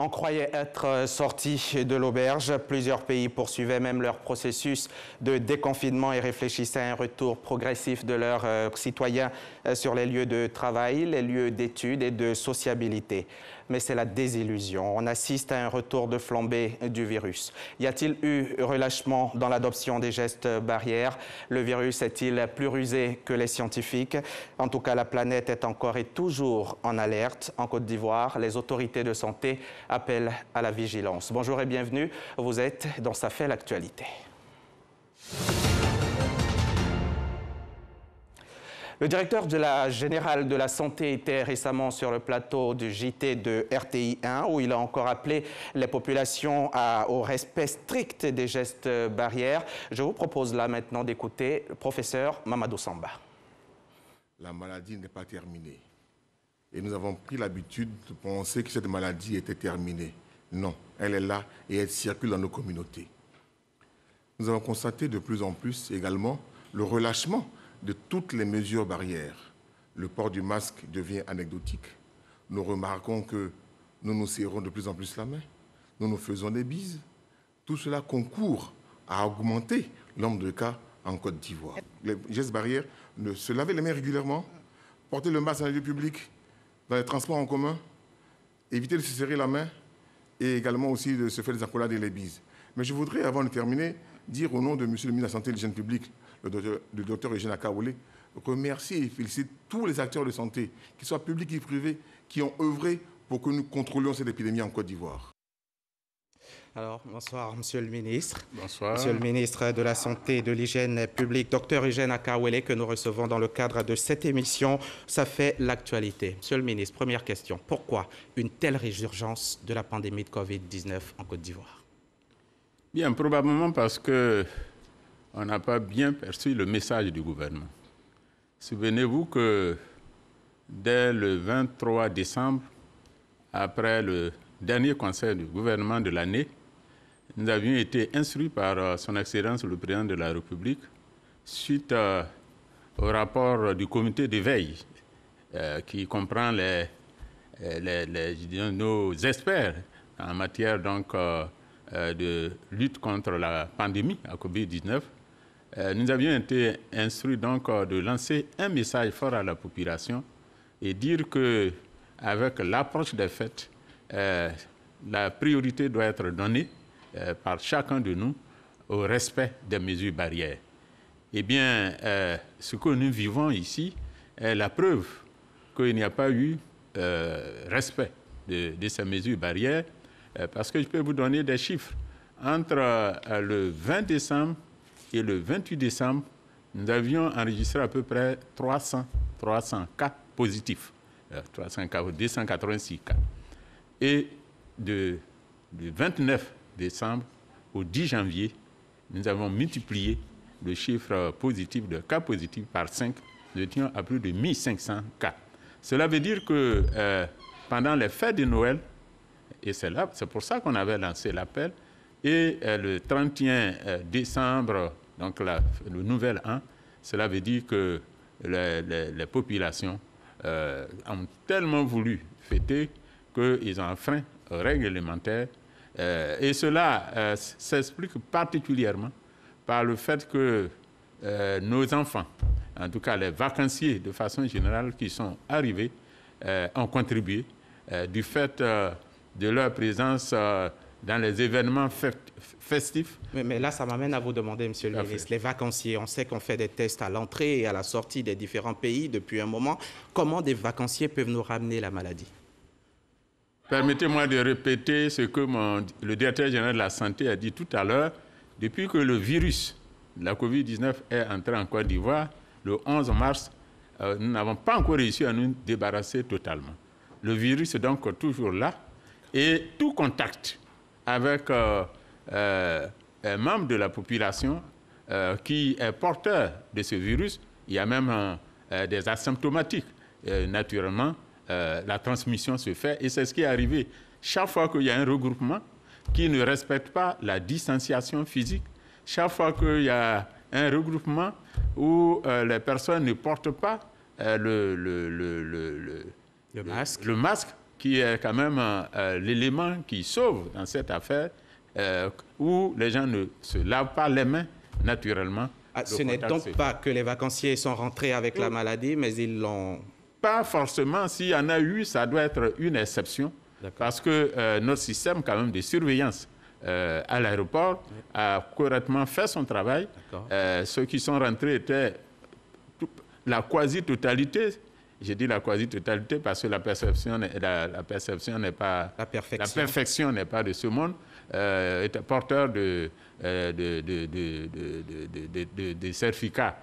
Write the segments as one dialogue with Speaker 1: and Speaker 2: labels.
Speaker 1: On croyait être sortis de l'auberge. Plusieurs pays poursuivaient même leur processus de déconfinement et réfléchissaient à un retour progressif de leurs citoyens sur les lieux de travail, les lieux d'études et de sociabilité. Mais c'est la désillusion. On assiste à un retour de flambée du virus. Y a-t-il eu relâchement dans l'adoption des gestes barrières? Le virus est-il plus rusé que les scientifiques? En tout cas, la planète est encore et toujours en alerte. En Côte d'Ivoire, les autorités de santé appellent à la vigilance. Bonjour et bienvenue. Vous êtes dans Ça fait l'actualité. Le directeur de la Générale de la Santé était récemment sur le plateau du JT de RTI 1 où il a encore appelé les populations au respect strict des gestes barrières. Je vous propose là maintenant d'écouter le professeur Mamadou Samba.
Speaker 2: La maladie n'est pas terminée. Et nous avons pris l'habitude de penser que cette maladie était terminée. Non, elle est là et elle circule dans nos communautés. Nous avons constaté de plus en plus également le relâchement de toutes les mesures barrières. Le port du masque devient anecdotique. Nous remarquons que nous nous serrons de plus en plus la main. Nous nous faisons des bises. Tout cela concourt à augmenter le nombre de cas en Côte d'Ivoire. Les gestes barrières, se laver les mains régulièrement, porter le masque dans les lieux publics, dans les transports en commun, éviter de se serrer la main et également aussi de se faire des accolades et les bises. Mais je voudrais, avant de terminer, dire au nom de M. le ministre de la Santé et de l'Hygiène publique, le docteur Eugène Akaouele, remercier et féliciter tous les acteurs de santé, qu'ils soient publics et privés, qui ont œuvré pour que nous contrôlions cette épidémie en Côte d'Ivoire.
Speaker 1: Alors, bonsoir, Monsieur le ministre.
Speaker 3: Bonsoir.
Speaker 1: Monsieur le ministre de la Santé et de l'Hygiène publique, docteur Eugène Akaouele, que nous recevons dans le cadre de cette émission. Ça fait l'actualité. Monsieur le ministre, première question. Pourquoi une telle résurgence de la pandémie de Covid-19 en Côte d'Ivoire?
Speaker 3: Bien, probablement parce qu'on n'a pas bien perçu le message du gouvernement. Souvenez-vous que dès le 23 décembre, après le dernier conseil du gouvernement de l'année, nous avions été instruits par son Excellence le Président de la République suite au rapport du comité de veille qui comprend nos experts en matière donc, de lutte contre la pandémie à Covid-19. Nous avions été instruits donc de lancer un message fort à la population et dire qu'avec l'approche des fêtes, la priorité doit être donnée par chacun de nous au respect des mesures barrières. Eh bien, ce que nous vivons ici est la preuve qu'il n'y a pas eu respect de ces mesures barrières, parce que je peux vous donner des chiffres. Entre le 20 décembre et le 28 décembre, nous avions enregistré à peu près 300 cas positifs, 286 cas. Et du 29 décembre au 10 janvier, nous avons multiplié le chiffre positif de cas positifs par 5. Nous étions à plus de 1500 cas. Cela veut dire que pendant les fêtes de Noël, et c'est pour ça qu'on avait lancé l'appel, et le 31 décembre, donc le nouvel an, cela veut dire que les populations ont tellement voulu fêter qu'ils ont enfreint aux règles élémentaires. Et cela s'explique particulièrement par le fait que nos enfants, en tout cas les vacanciers de façon générale qui sont arrivés, ont contribué du fait de leur présence dans les événements festifs.
Speaker 1: Mais là, ça m'amène à vous demander, Monsieur le ministre, les vacanciers, on sait qu'on fait des tests à l'entrée et à la sortie des différents pays depuis un moment. Comment des vacanciers peuvent nous ramener la maladie?
Speaker 3: Permettez-moi de répéter ce que le directeur général de la Santé a dit tout à l'heure. Depuis que le virus de la COVID-19 est entré en Côte d'Ivoire, le 11 mars, nous n'avons pas encore réussi à nous débarrasser totalement. Le virus est donc toujours là et tout contact avec un membre de la population qui est porteur de ce virus, il y a même des asymptomatiques. Naturellement, la transmission se fait et c'est ce qui est arrivé. Chaque fois qu'il y a un regroupement qui ne respecte pas la distanciation physique, chaque fois qu'il y a un regroupement où les personnes ne portent pas le masque, qui est quand même l'élément qui sauve dans cette affaire, où les gens ne se lavent pas les mains naturellement.
Speaker 1: Ce n'est donc pas que les vacanciers sont rentrés avec la maladie, mais ils l'ont...
Speaker 3: Pas forcément. S'il y en a eu, ça doit être une exception. Parce que notre système quand même de surveillance à l'aéroport a correctement fait son travail. Ceux qui sont rentrés étaient la quasi-totalité. J'ai dit la quasi-totalité parce que la perception n'est pas... La perfection n'est pas de ce monde. Était porteur de certificats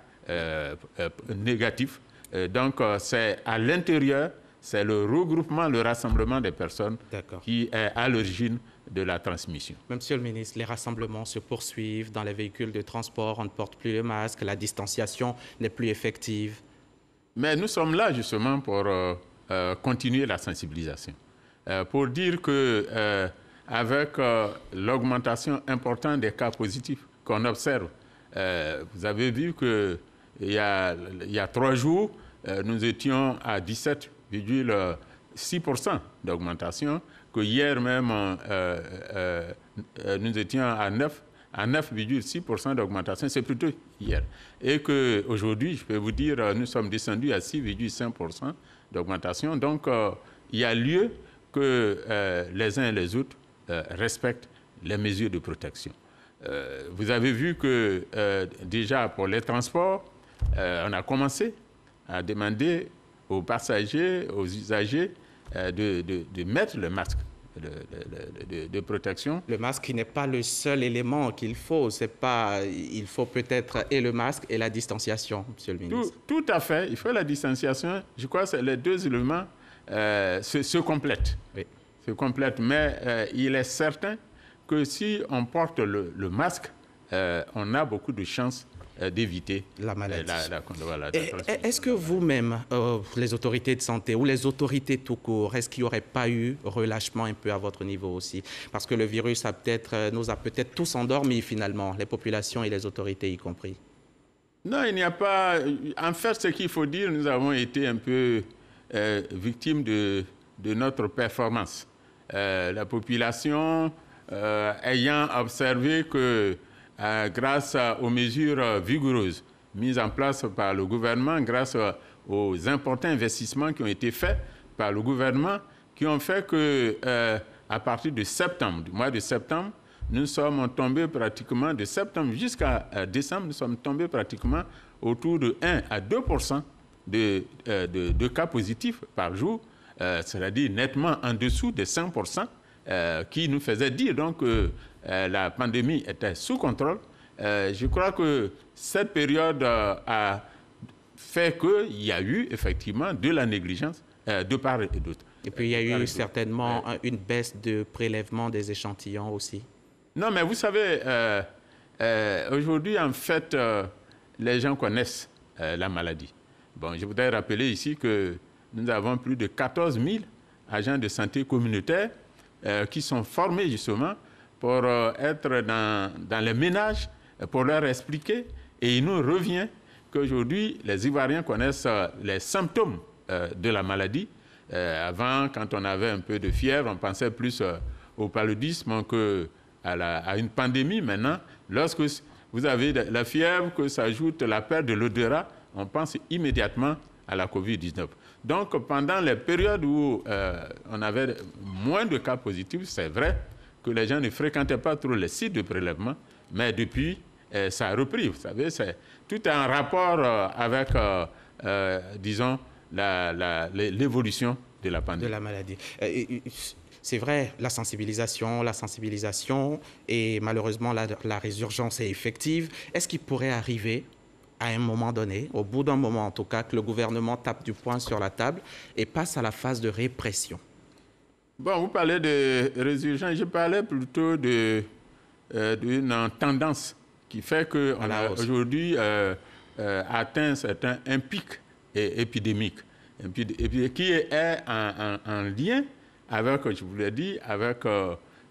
Speaker 3: négatifs. Donc, c'est à l'intérieur, c'est le regroupement, le rassemblement des personnes qui est à l'origine de la transmission.
Speaker 1: Monsieur le ministre, les rassemblements se poursuivent dans les véhicules de transport, on ne porte plus le masque, la distanciation n'est plus effective.
Speaker 3: Mais nous sommes là justement pour continuer la sensibilisation, pour dire que avec l'augmentation importante des cas positifs qu'on observe, vous avez vu qu'il y a 3 jours, nous étions à 17,6% d'augmentation, que hier même, nous étions à 9,6% d'augmentation, c'est plutôt hier. Et qu'aujourd'hui, je peux vous dire, nous sommes descendus à 6,5% d'augmentation. Donc, il y a lieu que les uns et les autres respectent les mesures de protection. Vous avez vu que déjà pour les transports, on a commencé à demander aux passagers, aux usagers de mettre le masque de protection.
Speaker 1: Le masque qui n'est pas le seul élément qu'il faut. Il faut peut-être et le masque et la distanciation, monsieur le ministre.
Speaker 3: Tout à fait. Il faut la distanciation. Je crois que les 2 éléments se complètent.
Speaker 1: Oui.
Speaker 3: Se complètent. Mais il est certain que si on porte le masque, on a beaucoup de chances d'éviter
Speaker 1: la maladie.
Speaker 3: Voilà,
Speaker 1: est-ce que vous-même, les autorités de santé ou les autorités tout court, est-ce qu'il n'y aurait pas eu relâchement un peu à votre niveau aussi? Parce que le virus nous a peut-être tous endormis finalement, les populations et les autorités y compris.
Speaker 3: Non, il n'y a pas... En fait, ce qu'il faut dire, nous avons été un peu victimes de notre performance. La population ayant observé que grâce aux mesures vigoureuses mises en place par le gouvernement, grâce aux importants investissements qui ont été faits par le gouvernement, qui ont fait que à partir de septembre, du mois de septembre, nous sommes tombés pratiquement, de septembre jusqu'à décembre, nous sommes tombés pratiquement autour de 1 à 2% de cas positifs par jour, c'est-à-dire nettement en dessous de 5%, qui nous faisait dire donc que la pandémie était sous contrôle. Je crois que cette période a fait qu'il y a eu effectivement de la négligence de part et d'autre.
Speaker 1: Et puis il y a eu certainement une baisse de prélèvement des échantillons aussi.
Speaker 3: Non, mais vous savez, aujourd'hui, en fait, les gens connaissent la maladie. Bon, je voudrais rappeler ici que nous avons plus de 14 000 agents de santé communautaires qui sont formés justement pour être dans les ménages, pour leur expliquer. Et il nous revient qu'aujourd'hui, les Ivoiriens connaissent les symptômes de la maladie. Avant, quand on avait un peu de fièvre, on pensait plus au paludisme qu'à une pandémie. Maintenant, lorsque vous avez la fièvre, que s'ajoute la perte de l'odorat, on pense immédiatement à la COVID-19. Donc, pendant les périodes où on avait moins de cas positifs, c'est vrai que les gens ne fréquentaient pas trop les sites de prélèvement, mais depuis, ça a repris. Vous savez, tout est en rapport avec, disons, l'évolution de la pandémie.
Speaker 1: De la maladie. C'est vrai, la sensibilisation, et malheureusement, la résurgence est effective. Est-ce qu'il pourrait arriver à un moment donné, au bout d'un moment en tout cas, que le gouvernement tape du poing sur la table et passe à la phase de répression?
Speaker 3: Bon, vous parlez de résurgence, je parlais plutôt d'une tendance qui fait qu'on a aujourd'hui atteint un pic épidémique, qui est en lien avec, je vous l'ai dit, avec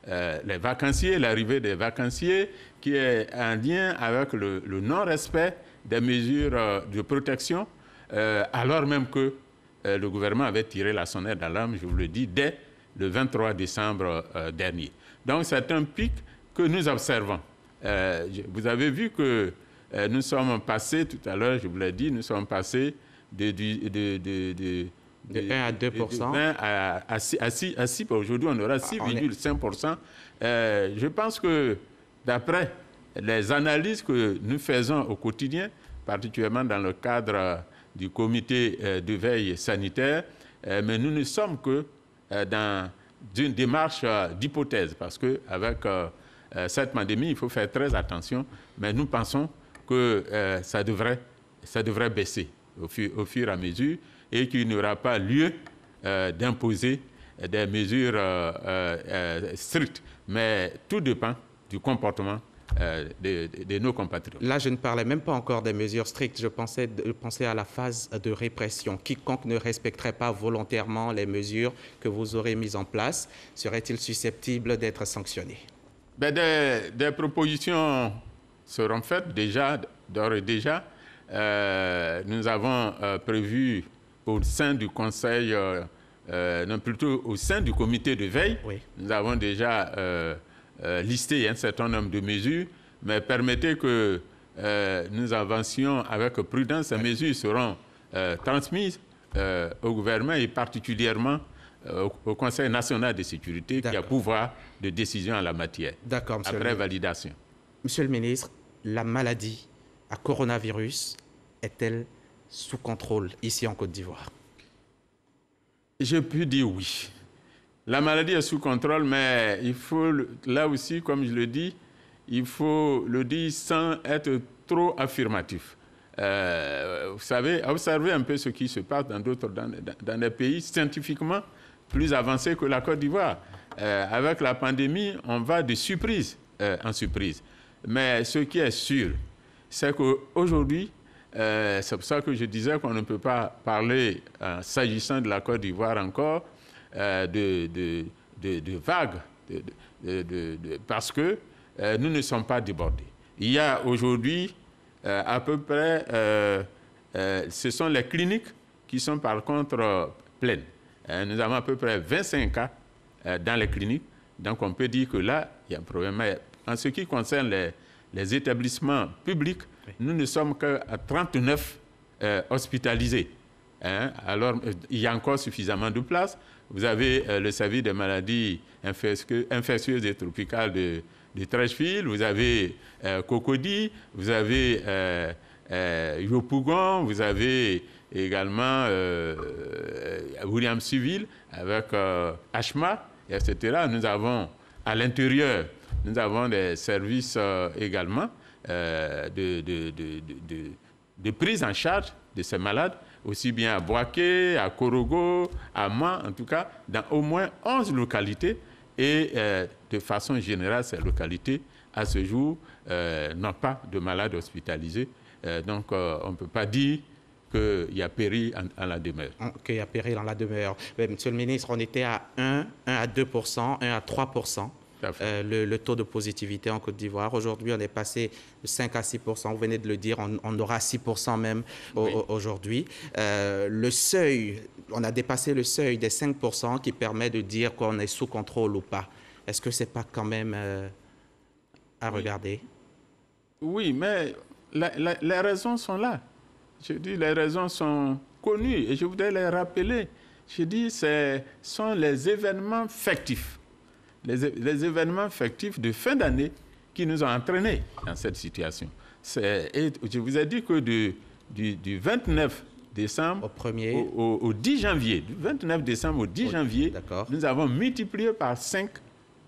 Speaker 3: les vacanciers, l'arrivée des vacanciers, qui est en lien avec le non-respect des mesures de protection, alors même que le gouvernement avait tiré la sonnette d'alarme, je vous le dis, dès le 23 décembre dernier. Donc c'est un pic que nous observons. Vous avez vu que nous sommes passés, tout à l'heure je vous l'ai dit, nous sommes passés de
Speaker 1: 1 à 2%.
Speaker 3: De 20 à 6%. Aujourd'hui, on aura 6,5%. Je pense que d'après les analyses que nous faisons au quotidien, particulièrement dans le cadre du comité de veille sanitaire, mais nous ne sommes que dans une démarche d'hypothèse, parce qu'avec cette pandémie, il faut faire très attention, mais nous pensons que ça devrait baisser au fur et à mesure et qu'il n'y aura pas lieu d'imposer des mesures strictes. Mais tout dépend du comportement de nos compatriotes.
Speaker 1: Là, je ne parlais même pas encore des mesures strictes. Je pensais à la phase de répression. Quiconque ne respecterait pas volontairement les mesures que vous aurez mises en place, serait-il susceptible d'être sanctionné?
Speaker 3: Des propositions seront faites d'ores et déjà. Nous avons prévu au sein du conseil, non plutôt au sein du comité de veille, oui. Nous avons déjà listé un certain nombre de mesures, mais permettez que nous avancions avec prudence. Ces mesures seront transmises au gouvernement et particulièrement au Conseil national de sécurité qui a pouvoir de décision en la matière, après validation.
Speaker 1: Monsieur le ministre, la maladie à coronavirus est-elle sous contrôle ici en Côte d'Ivoire?
Speaker 3: Je peux dire oui. La maladie est sous contrôle, mais il faut, là aussi, comme je le dis, il faut le dire sans être trop affirmatif. Vous savez, observez un peu ce qui se passe dans des pays scientifiquement plus avancés que la Côte d'Ivoire. Avec la pandémie, on va de surprise en surprise. Mais ce qui est sûr, c'est qu'aujourd'hui, c'est pour ça que je disais qu'on ne peut pas parler, s'agissant de la Côte d'Ivoire encore, de vagues, parce que nous ne sommes pas débordés. Il y a aujourd'hui à peu près, ce sont les cliniques qui sont par contre pleines. Nous avons à peu près 25 cas dans les cliniques, donc on peut dire que là, il y a un problème. Mais en ce qui concerne les établissements publics, nous ne sommes qu'à 39 hospitalisés. Alors, il y a encore suffisamment de places. Vous avez le service des maladies infectieuses et tropicales de Treichville, vous avez Cocody, vous avez Yopougon, vous avez également William-Suville avec Ashma, etc. Nous avons à l'intérieur, nous avons des services également de prise en charge de ces malades, aussi bien à Boaké, à Korogo, à Man, en tout cas, dans au moins 11 localités. Et de façon générale, ces localités, à ce jour, n'ont pas de malades hospitalisés. Donc, on ne peut pas dire qu'il y a péril en la demeure.
Speaker 1: Qu'il y a péril en la demeure. Mais, monsieur le ministre, on était à 1 à 2%, 1 à 3%. Le taux de positivité en Côte d'Ivoire. Aujourd'hui, on est passé de 5 à 6%. Vous venez de le dire, on aura 6% même aujourd'hui. Le seuil, on a dépassé le seuil des 5% qui permet de dire qu'on est sous contrôle ou pas. Est-ce que ce n'est pas quand même à regarder?
Speaker 3: Oui, mais les raisons sont là. Je dis, les raisons sont connues et je voudrais les rappeler. Je dis, ce sont les événements fictifs. Les événements fictifs de fin d'année qui nous ont entraînés dans cette situation. Et je vous ai dit que du 29 décembre au 10 janvier, du 29 décembre au 10 janvier, nous avons multiplié par 5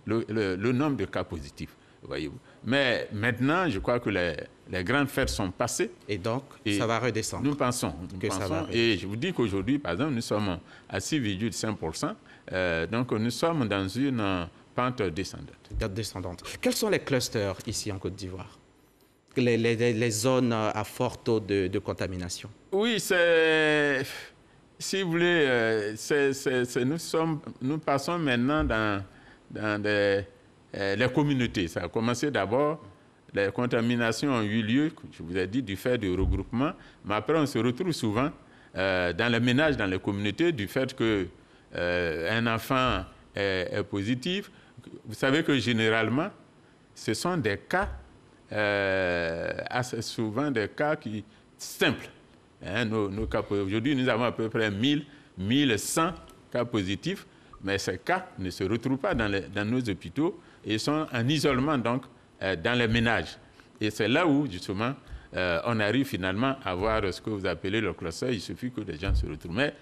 Speaker 3: le nombre de cas positifs. Voyez-vous. Mais maintenant, je crois que les grandes fêtes sont passées.
Speaker 1: Et donc, ça va redescendre.
Speaker 3: Nous pensons ça va redescendre. Et je vous dis qu'aujourd'hui, par exemple, nous sommes à 6,5%. Donc, nous sommes dans une pente descendante.
Speaker 1: Quels sont les clusters ici en Côte d'Ivoire? Les zones à fort taux de contamination?
Speaker 3: Oui, si vous voulez, nous passons maintenant dans les communautés. Ça a commencé d'abord, les contaminations ont eu lieu, je vous ai dit, du fait de regroupement, mais après on se retrouve souvent dans les ménages, dans les communautés, du fait qu'un enfant est positif. Vous savez que généralement, ce sont des cas, assez souvent des cas simples. Hein, nos cas, aujourd'hui, nous avons à peu près 1100 cas positifs, mais ces cas ne se retrouvent pas dans nos hôpitaux et sont en isolement donc dans les ménages. Et c'est là où, justement, on arrive finalement à voir ce que vous appelez le cluster. Il suffit que les gens se retrouvent. Mais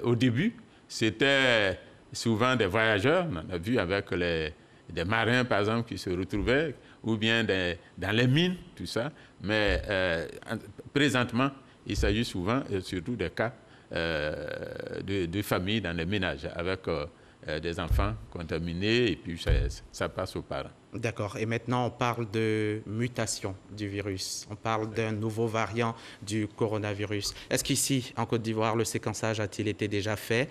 Speaker 3: au début, c'était souvent des voyageurs. On a vu avec des marins, par exemple, qui se retrouvaient, ou bien dans les mines, tout ça. Mais présentement, il s'agit souvent, surtout des cas de familles dans les ménages, avec des enfants contaminés, et puis ça passe aux parents.
Speaker 1: D'accord. Et maintenant, on parle de mutation du virus. On parle d'un nouveau variant du coronavirus. Est-ce qu'ici, en Côte d'Ivoire, le séquençage a-t-il été déjà fait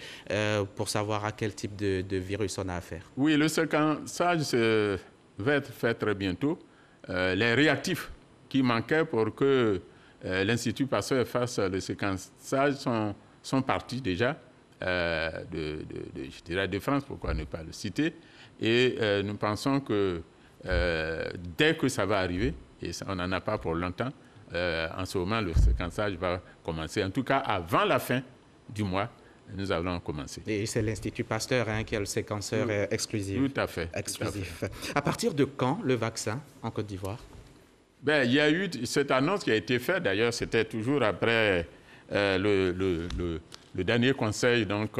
Speaker 1: pour savoir à quel type de virus on a affaire? Oui,
Speaker 3: le séquençage va être fait très bientôt. Les réactifs qui manquaient pour que l'Institut Pasteur fasse le séquençage sont partis déjà je dirais de France, pourquoi ne pas le citer. Et nous pensons que dès que ça va arriver, et on n'en a pas pour longtemps, en ce moment, le séquençage va commencer. En tout cas, avant la fin du mois, nous allons commencer. Et c'est l'Institut Pasteur qui a le séquenceur exclusif. Tout à fait. Exclusif. Tout à fait. À partir de quand le vaccin en Côte d'Ivoire? Il y a eu cette annonce qui a été faite. D'ailleurs, c'était toujours après le dernier conseil donc,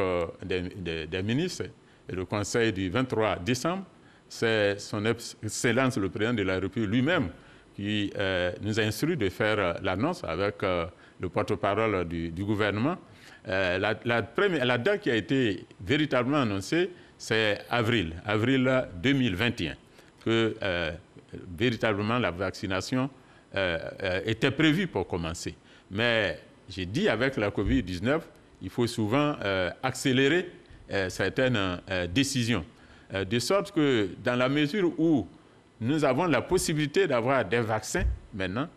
Speaker 3: des ministres, et le conseil du 23 décembre. C'est son Excellence le Président de la République lui-même qui nous a instruit de faire l'annonce avec le porte-parole du gouvernement. La date qui a été véritablement annoncée, c'est avril 2021, que véritablement la vaccination était prévue pour commencer. Mais j'ai dit avec la COVID-19, il faut souvent accélérer certaines décisions. De sorte que dans la mesure où nous avons la possibilité d'avoir des vaccins maintenant,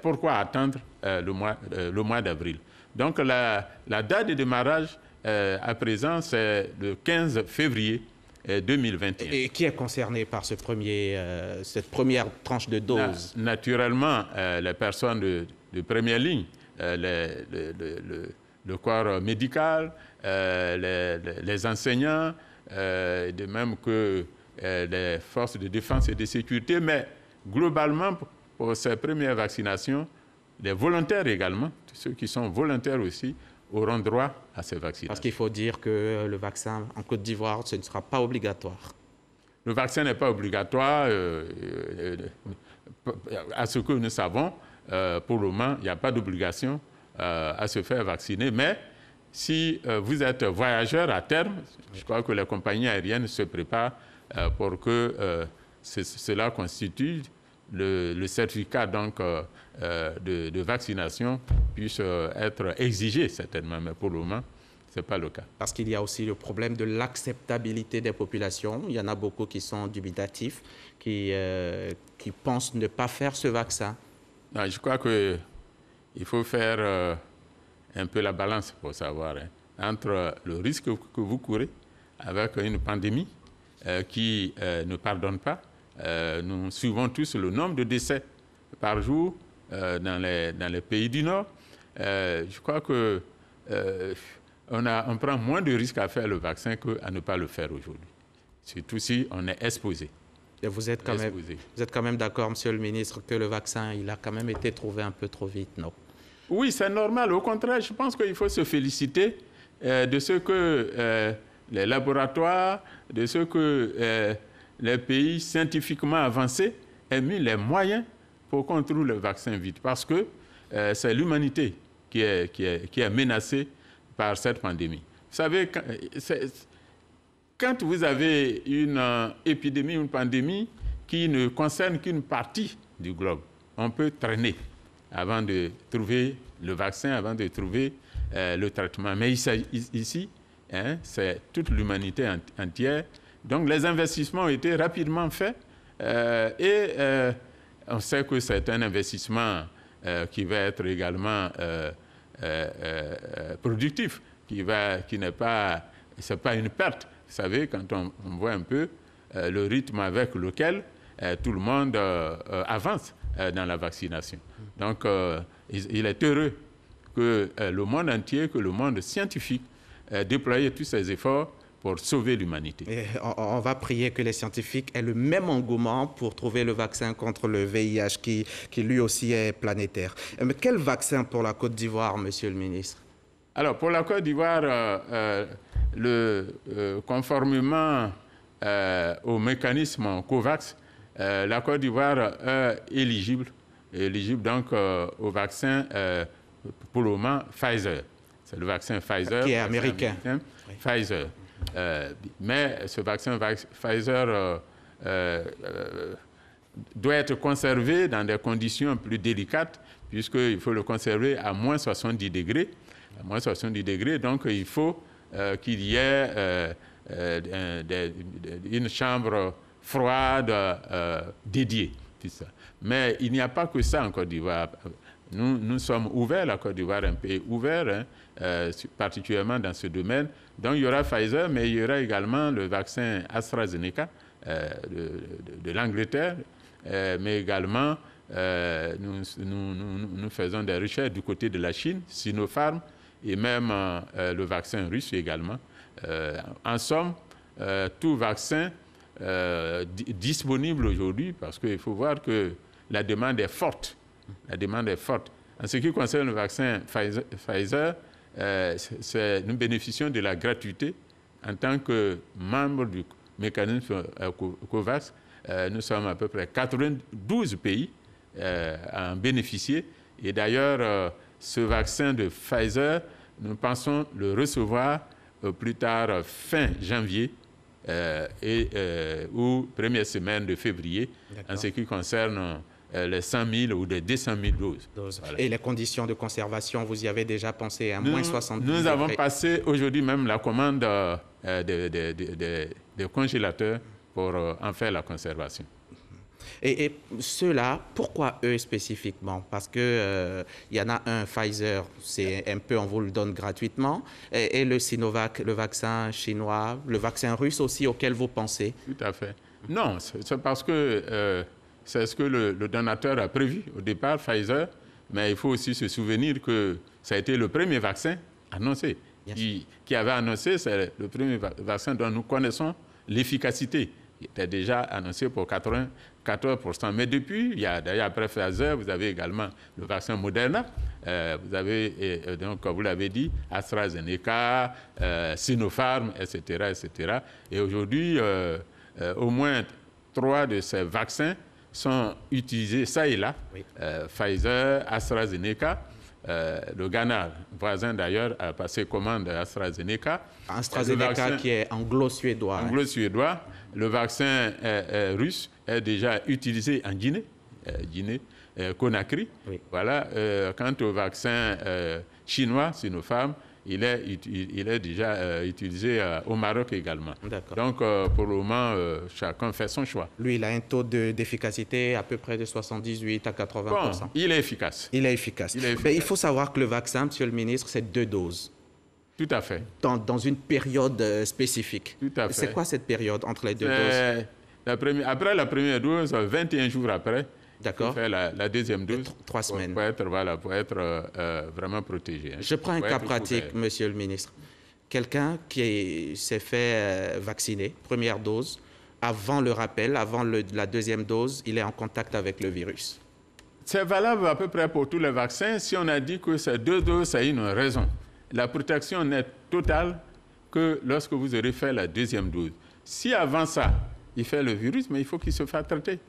Speaker 3: pourquoi attendre le mois d'avril? Donc la date de démarrage à présent, c'est le 15 février 2021. Et qui est concerné par cette première tranche de dose? Naturellement, les personnes de première ligne, le corps médical, les enseignants, de même que les forces de défense et de sécurité, mais globalement, pour ces premières vaccinations, les volontaires également, ceux qui sont volontaires aussi, auront droit à ces vaccinations. Parce qu'il faut dire que le vaccin en Côte d'Ivoire, ce ne sera pas obligatoire. Le vaccin n'est pas obligatoire. À ce que nous savons, pour le moment, il n'y a pas d'obligation à se faire vacciner, mais si vous êtes voyageur à terme, je crois que les compagnies aériennes se préparent pour que cela constitue le certificat donc, de vaccination puisse être exigé certainement, mais pour le moment, ce n'est pas le cas. Parce qu'il y a aussi le problème de l'acceptabilité des populations. Il y en a beaucoup qui sont dubitatifs, qui pensent ne pas faire ce vaccin. Non, je crois qu'il faut faire un peu la balance pour savoir entre le risque que vous courez avec une pandémie qui ne pardonne pas. Nous suivons tous le nombre de décès par jour dans les pays du Nord. Je crois que on prend moins de risques à faire le vaccin qu'à ne pas le faire aujourd'hui. Surtout si on est exposé. Et vous êtes quand même d'accord, Monsieur le ministre, que le vaccin, il a quand même été trouvé un peu trop vite, non? Oui, c'est normal. Au contraire, je pense qu'il faut se féliciter de ce que les laboratoires, de ce que les pays scientifiquement avancés aient mis les moyens pour qu'on trouve le vaccin vite. Parce que c'est l'humanité qui est menacée par cette pandémie. Vous savez, quand vous avez une épidémie, une pandémie qui ne concerne qu'une partie du globe, on peut traîner avant de trouver le vaccin, avant de trouver le traitement. Mais ici, c'est toute l'humanité entière. Donc les investissements ont été rapidement faits et on sait que c'est un investissement qui va être également productif, qui n'est pas, c'est pas une perte. Vous savez, quand on voit un peu le rythme avec lequel tout le monde avance dans la vaccination. Donc, il est heureux que le monde entier, que le monde scientifique déploie tous ses efforts pour sauver l'humanité.
Speaker 1: On va prier que les scientifiques aient le même engouement pour trouver le vaccin contre le VIH qui lui aussi est planétaire. Mais quel vaccin pour la Côte d'Ivoire, Monsieur le ministre?
Speaker 3: Alors, pour la Côte d'Ivoire, conformément au mécanisme COVAX, la Côte d'Ivoire est éligible donc au vaccin, pour le moment, Pfizer. C'est le vaccin Pfizer.
Speaker 1: Qui est américain.
Speaker 3: Oui. Pfizer. Mais ce vaccin Pfizer doit être conservé dans des conditions plus délicates, puisqu'il faut le conserver à moins 70 degrés. À moins 70 degrés, donc il faut qu'il y ait une chambre froide dédiée. Ça. Mais il n'y a pas que ça en Côte d'Ivoire. Nous sommes ouverts, la Côte d'Ivoire est un pays ouvert, particulièrement dans ce domaine. Donc il y aura Pfizer, mais il y aura également le vaccin AstraZeneca de l'Angleterre, mais également nous faisons des recherches du côté de la Chine, Sinopharm, et même le vaccin russe également. En somme, tout vaccin disponible aujourd'hui, parce qu'il faut voir que la demande est forte. La demande est forte. En ce qui concerne le vaccin Pfizer, nous bénéficions de la gratuité en tant que membre du mécanisme COVAX. Nous sommes à peu près 92 pays à en bénéficier. Et d'ailleurs, ce vaccin de Pfizer, nous pensons le recevoir plus tard fin janvier ou première semaine de février, en ce qui concerne les 100 000 ou les 200 000 doses.
Speaker 1: Voilà. Et les conditions de conservation, vous y avez déjà pensé à moins 70
Speaker 3: Nous avons passé aujourd'hui même la commande des congélateurs pour en faire la conservation.
Speaker 1: Et ceux-là, pourquoi eux spécifiquement? Parce que y en a un, Pfizer, c'est un peu, on vous le donne gratuitement, et le Sinovac, le vaccin chinois, le vaccin russe aussi auquel vous pensez?
Speaker 3: Tout à fait. Non, c'est parce que c'est ce que le donateur a prévu au départ, Pfizer, mais il faut aussi se souvenir que ça a été le premier vaccin annoncé. Qui avait annoncé, c'est le premier vaccin dont nous connaissons l'efficacité. Il était déjà annoncé pour 94%. Mais depuis, d'ailleurs après Pfizer, vous avez également le vaccin Moderna, vous avez, donc, comme vous l'avez dit, AstraZeneca, Sinopharm, etc., etc. Et aujourd'hui, au moins 3 de ces vaccins sont utilisés ça et là. Oui. Pfizer, AstraZeneca. Le Ghana, voisin d'ailleurs, a passé commande AstraZeneca.
Speaker 1: AstraZeneca qui est anglo-suédois.
Speaker 3: Anglo-suédois. Le vaccin russe est déjà utilisé en Guinée, Conakry. Oui. Voilà. Quant au vaccin chinois, Sinopharm, il est déjà utilisé au Maroc également. Donc, pour le moment, chacun fait son choix.
Speaker 1: Lui, il a un taux d'efficacité à peu près de 78 à 80%.
Speaker 3: Bon, il est efficace.
Speaker 1: Il est efficace. Mais il faut savoir que le vaccin, Monsieur le ministre, c'est 2 doses.
Speaker 3: Tout à fait.
Speaker 1: Dans une période spécifique.
Speaker 3: Tout à fait.
Speaker 1: C'est quoi cette période entre les 2 doses?
Speaker 3: Après la première dose, 21 jours après,
Speaker 1: d'accord,
Speaker 3: faire la deuxième dose.
Speaker 1: 3 semaines.
Speaker 3: Pour être vraiment protégé. Hein.
Speaker 1: Je prends un cas pratique, Monsieur le ministre. Quelqu'un qui s'est fait vacciner, première dose, avant le rappel, avant la deuxième dose, il est en contact avec le virus.
Speaker 3: C'est valable à peu près pour tous les vaccins. Si on a dit que ces 2 doses, ça a une raison. La protection n'est totale que lorsque vous aurez fait la deuxième dose. Si avant ça, il fait le virus, mais il faut qu'il se fasse traiter.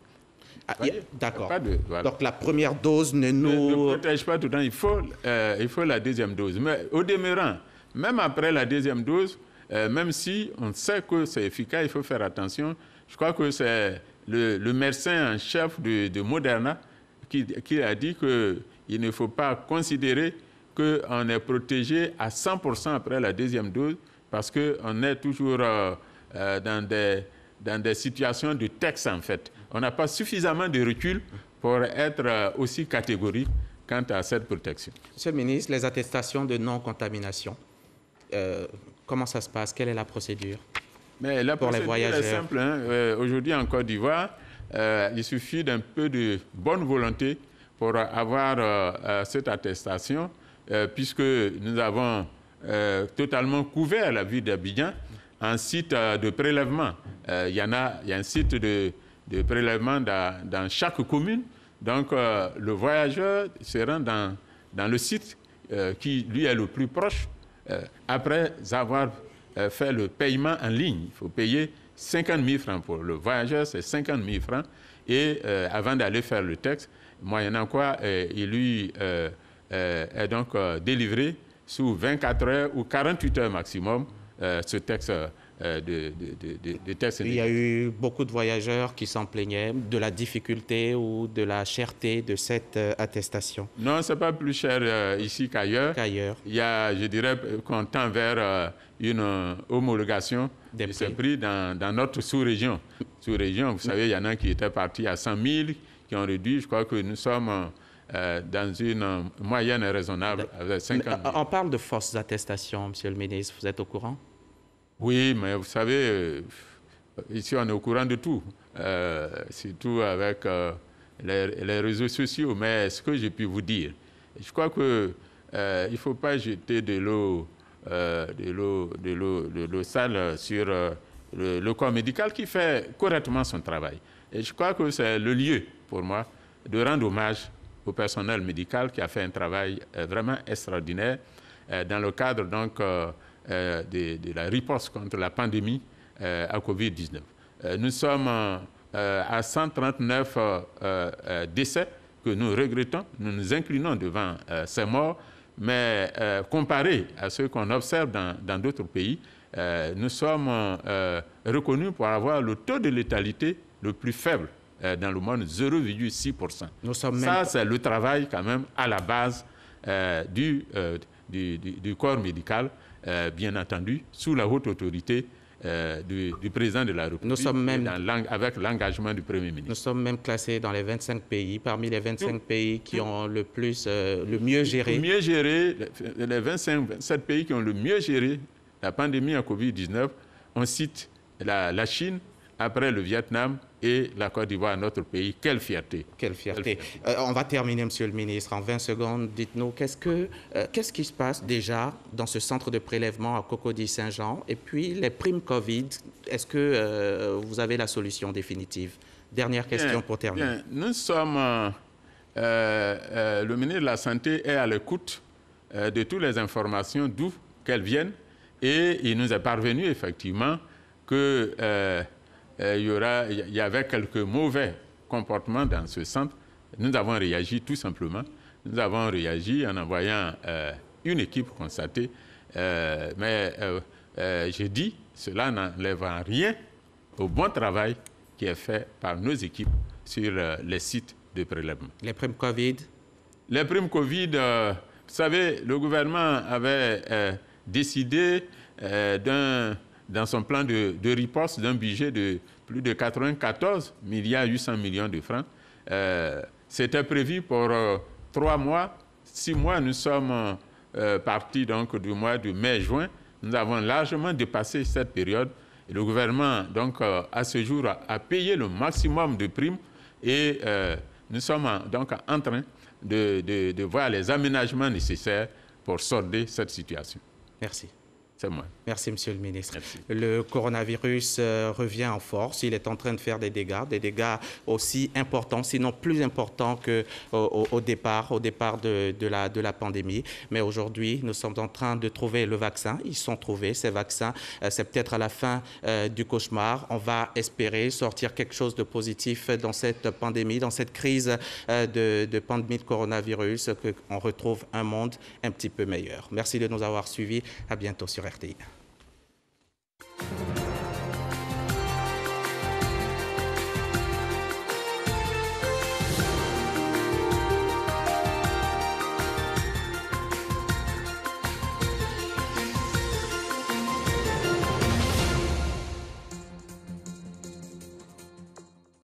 Speaker 1: D'accord. Voilà. Donc la première dose ne
Speaker 3: protège pas tout le temps. Il faut la deuxième dose. Mais au demeurant, même après la deuxième dose, même si on sait que c'est efficace, il faut faire attention. Je crois que c'est le médecin en chef de Moderna qui a dit qu'il ne faut pas considérer qu'on est protégé à 100% après la deuxième dose parce qu'on est toujours dans des situations de texte, en fait. On n'a pas suffisamment de recul pour être aussi catégorique quant à cette protection.
Speaker 1: Monsieur le ministre, les attestations de non-contamination, comment ça se passe? Quelle est la procédure?
Speaker 3: Mais la
Speaker 1: pour les
Speaker 3: procédure
Speaker 1: voyageurs?
Speaker 3: est simple. Aujourd'hui, en Côte d'Ivoire, il suffit d'un peu de bonne volonté pour avoir cette attestation, puisque nous avons totalement couvert la ville d'Abidjan en site de prélèvement. Il y a un site de prélèvement dans chaque commune. Donc, le voyageur se rend dans le site qui, lui, est le plus proche, après avoir fait le paiement en ligne. Il faut payer 50 000 francs pour le voyageur, c'est 50 000 francs. Et avant d'aller faire le texte, moyennant quoi, il lui est donc délivré sous 24 heures ou 48 heures maximum, ce texte de texte.
Speaker 1: Il y a eu beaucoup de voyageurs qui s'en plaignaient de la difficulté ou de la cherté de cette attestation.
Speaker 3: Non, ce n'est pas plus cher ici qu'ailleurs.
Speaker 1: Il
Speaker 3: y a, je dirais, qu'on tend vers une homologation de ces prix dans notre sous-région. Sous-région, vous savez, il y en a qui étaient partis à 100 000, qui ont réduit. Je crois que nous sommes dans une moyenne raisonnable avec 50 000.
Speaker 1: On parle de fausses attestations, monsieur le ministre. Vous êtes au courant?
Speaker 3: Oui, mais vous savez, ici on est au courant de tout, surtout avec les réseaux sociaux. Mais ce que j'ai pu vous dire, je crois qu'il ne faut pas jeter de l'eau sale sur le corps médical qui fait correctement son travail. Et je crois que c'est le lieu pour moi de rendre hommage au personnel médical qui a fait un travail vraiment extraordinaire dans le cadre donc de la riposte contre la pandémie à Covid-19. Nous sommes à 139 décès que nous regrettons. Nous nous inclinons devant ces morts, mais comparé à ceux qu'on observe dans d'autres pays, nous sommes reconnus pour avoir le taux de létalité le plus faible dans le monde, 0,6%. Ça, c'est le travail quand même à la base du corps médical, bien entendu, sous la haute autorité du président de la République, avec l'engagement du Premier ministre.
Speaker 1: Nous sommes même classés dans les 25 pays, parmi les 25 pays qui ont le mieux géré.
Speaker 3: Les 27 pays qui ont le mieux géré la pandémie à Covid-19, on cite la Chine, après le Vietnam et la Côte d'Ivoire, notre pays. Quelle fierté!
Speaker 1: Quelle fierté! On va terminer, monsieur le ministre, en 20 secondes. Dites-nous, qu'est-ce qui se passe déjà dans ce centre de prélèvement à Cocody-Saint-Jean? Et puis, les primes Covid, est-ce que vous avez la solution définitive? Dernière question pour terminer.
Speaker 3: Bien. Nous sommes... le ministre de la Santé est à l'écoute de toutes les informations, d'où qu'elles viennent. Et il nous est parvenu, effectivement, que... il y avait quelques mauvais comportements dans ce centre. Nous avons réagi tout simplement. Nous avons réagi en envoyant une équipe constatée. Mais je dis, cela n'enlève en rien au bon travail qui est fait par nos équipes sur les sites de prélèvement.
Speaker 1: Les primes Covid?
Speaker 3: Les primes Covid, vous savez, le gouvernement avait décidé dans son plan de riposte d'un budget de plus de 94 800 millions de francs. C'était prévu pour 3 mois, 6 mois. Nous sommes partis donc du mois de mai-juin. Nous avons largement dépassé cette période. Et le gouvernement, donc, à ce jour, a payé le maximum de primes. Et nous sommes donc en train de voir les aménagements nécessaires pour sortir cette situation.
Speaker 1: Merci.
Speaker 3: C'est moi.
Speaker 1: Merci, monsieur le ministre.
Speaker 3: Merci.
Speaker 1: Le coronavirus revient en force. Il est en train de faire des dégâts aussi importants, sinon plus importants qu'au départ de la pandémie. Mais aujourd'hui, nous sommes en train de trouver le vaccin. Ils sont trouvés, ces vaccins. C'est peut-être à la fin du cauchemar. On va espérer sortir quelque chose de positif dans cette pandémie, dans cette crise de pandémie de coronavirus, qu'on retrouve un monde un petit peu meilleur. Merci de nous avoir suivis. À bientôt sur RTI.